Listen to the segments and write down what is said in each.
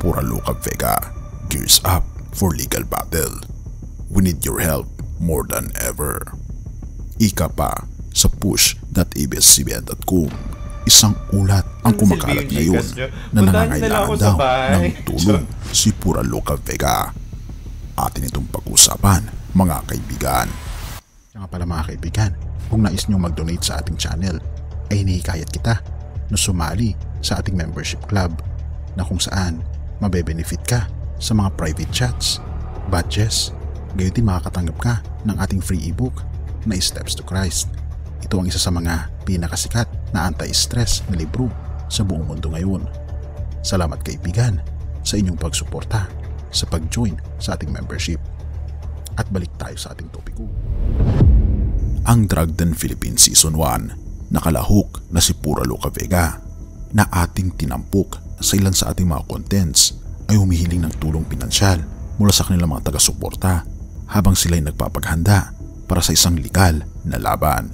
Pura Luca Vega gears up for legal battle. We need your help more than ever. Ika pa sa push.abscbn.com, isang ulat ang kumakalat ngayon na nangangailangan daw ng tulong si Pura Luca Vega. Atin itong pag-usapan, mga kaibigan. Nga pala mga kaibigan, kung nais nyo mag-donate sa ating channel, ay hinihikayat kita na sumali sa ating membership club na kung saan mabe-benefit ka sa mga private chats, badges, gayon din makakatanggap ka ng ating free ebook na Steps to Christ. Ito ang isa sa mga pinakasikat na anti-stress na libro sa buong mundo ngayon. Salamat kaibigan sa inyong pagsuporta sa pag-join sa ating membership. At balik tayo sa ating topiko. Ang Drug Den Philippines Season 1, nakalahok na si Pura Luca Vega na ating tinampok sa ilan sa ating mga contents ay humihiling ng tulong pinansyal mula sa kanilang mga taga-suporta habang sila'y nagpapaghanda para sa isang legal na laban.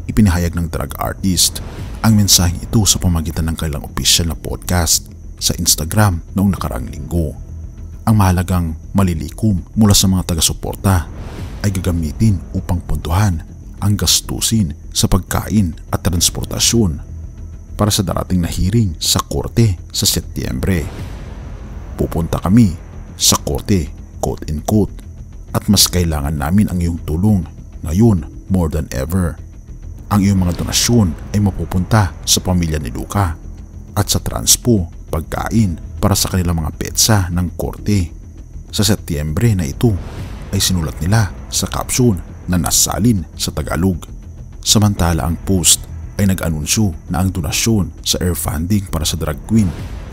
Ipinahayag ng drug artist ang mensaheng ito sa pamagitan ng kanilang official na podcast sa Instagram noong nakaraang linggo. Ang mahalagang malilikom mula sa mga taga-suporta ay gagamitin upang puntuhan ang gastusin sa pagkain at transportasyon para sa darating na hearing sa korte sa Setyembre. Pupunta kami sa korte, quote-unquote, at mas kailangan namin ang iyong tulong ngayon more than ever. Ang iyong mga donasyon ay mapupunta sa pamilya ni Luca at sa transpo, pagkain para sa kanilang mga petsa ng korte. Sa Setyembre na ito ay sinulat nila sa caption na nasalin sa Tagalog. Samantala ang post ay nag-anunsyo na ang donasyon sa air funding para sa drag queen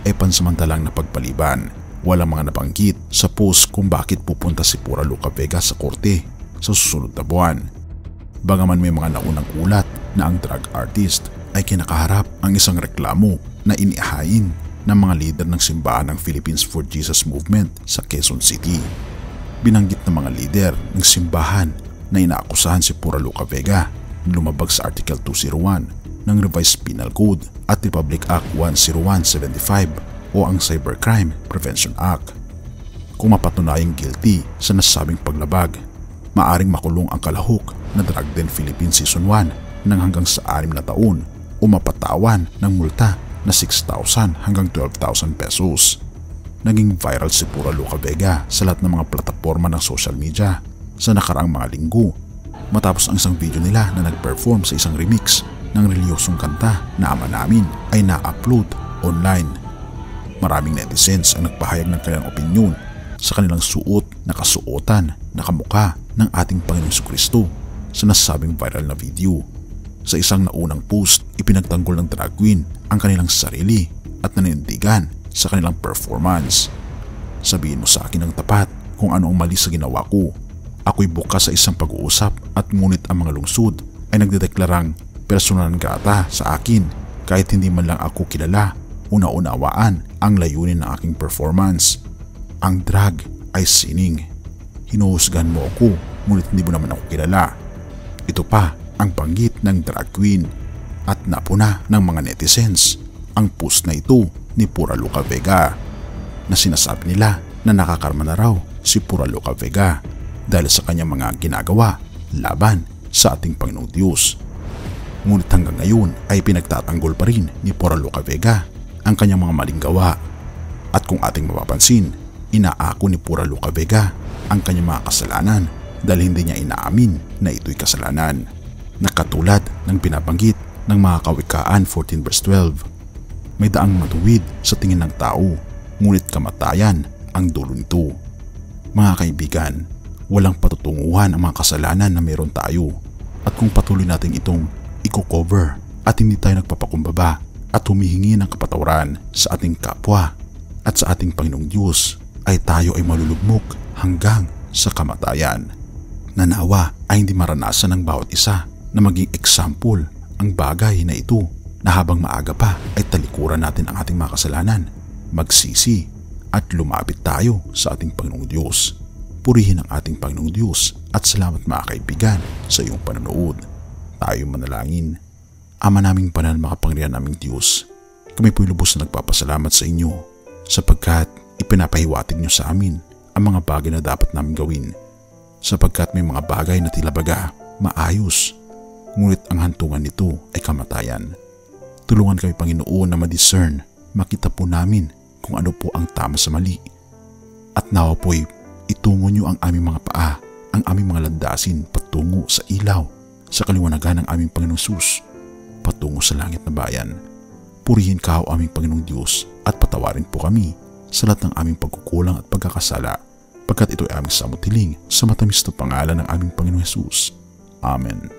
ay pansamantalang napagpaliban. Walang mga nabanggit sa post kung bakit pupunta si Pura Luca Vega sa korte sa susunod na buwan. Bagaman may mga naunang ulat na ang drug artist ay kinakaharap ang isang reklamo na inihain ng mga lider ng simbahan ng Philippines for Jesus Movement sa Quezon City. Binanggit ng mga lider ng simbahan na inaakusahan si Pura Luca Vega na lumabag sa Article 201 ng Revised Penal Code at Republic Act 10175 o ang Cybercrime Prevention Act. Kung mapatunayang guilty sa nasabing paglabag, maaring makulong ang kalahok na Drug Den Philippines Season 1 ng hanggang sa 6 na taon o mapatawan ng multa na 6,000 hanggang 12,000 pesos. Naging viral si Pura Luca Vega sa lahat ng mga plataforma ng social media sa nakaraang mga linggo matapos ang isang video nila na nag-perform sa isang remix ng reliyosong kanta na Ama Namin ay na-upload online. Maraming netizens ang nagpahayag ng kanilang opinyon sa kanilang suot na kasuotan na kamukha ng ating Panginoong Jesucristo sa nasabing viral na video. Sa isang naunang post, ipinagtanggol ng drag queen ang kanilang sarili at nanindigan sa kanilang performance. Sabihin mo sa akin ng tapat kung ano ang mali sa ginawa ko. Ako'y bukas sa isang pag-uusap at ngunit ang mga lungsod ay nagdedeklarang personal grata sa akin kahit hindi man lang ako kilala o naunawaan ang layunin ng aking performance. Ang drag ay sining. Hinuhusgahan mo ako ngunit hindi mo naman ako kilala. Ito pa ang banggit ng drag queen at napuna ng mga netizens ang post na ito ni Pura Luca Vega na sinasabi nila na nakakarma na raw si Pura Luca Vega dahil sa kanyang mga ginagawa laban sa ating Panginoong Diyos. Ngunit hanggang ngayon ay pinagtatanggol pa rin ni Pura Luca Vega ang kanyang mga maling gawa. At kung ating mapapansin, inaako ni Pura Luca Vega ang kanyang mga kasalanan dahil hindi niya inaamin na ito'y kasalanan. Nakatulad ng binabanggit ng mga Kawikaan 14 verse 12. May daang matuwid sa tingin ng tao, ngunit kamatayan ang dulo nito. Mga kaibigan, walang patutunguhan ang mga kasalanan na meron tayo. At kung patuloy natin itong i-cover at hindi tayo nagpapakumbaba at humihingi ng kapatawaran sa ating kapwa at sa ating Panginoong Diyos, ay tayo ay malulugmok hanggang sa kamatayan. Nanawa ay hindi maranasan ng bawat isa na maging example ang bagay na ito na habang maaga pa ay talikuran natin ang ating mga kasalanan, magsisi at lumapit tayo sa ating Panginoong Diyos. Purihin ang ating Panginoong Diyos at salamat mga kaibigan sa iyong panonood. Tayo manalangin. Ama naming banal, makapangyarihan naming Diyos, kami po'y lubos na nagpapasalamat sa inyo sapagkat ipinapahiwatig niyo sa amin ang mga bagay na dapat namin gawin, sapagkat may mga bagay na tila baga maayos, ngunit ang hantungan nito ay kamatayan. Tulungan kami, Panginoon, na ma-discern, makita po namin kung ano po ang tama sa mali. At nawa po'y itungo niyo ang aming mga paa, ang aming mga landasin patungo sa ilaw, sa kaliwanagan ng aming Panginoong Hesus, patungo sa langit na bayan. Purihin ka, o aming Panginoong Diyos, at patawarin po kami sa lahat ng aming pagkukulang at pagkakasala, pagkat ito ay aming samot hiling sa matamis na pangalan ng aming Panginoong Hesus. Amen.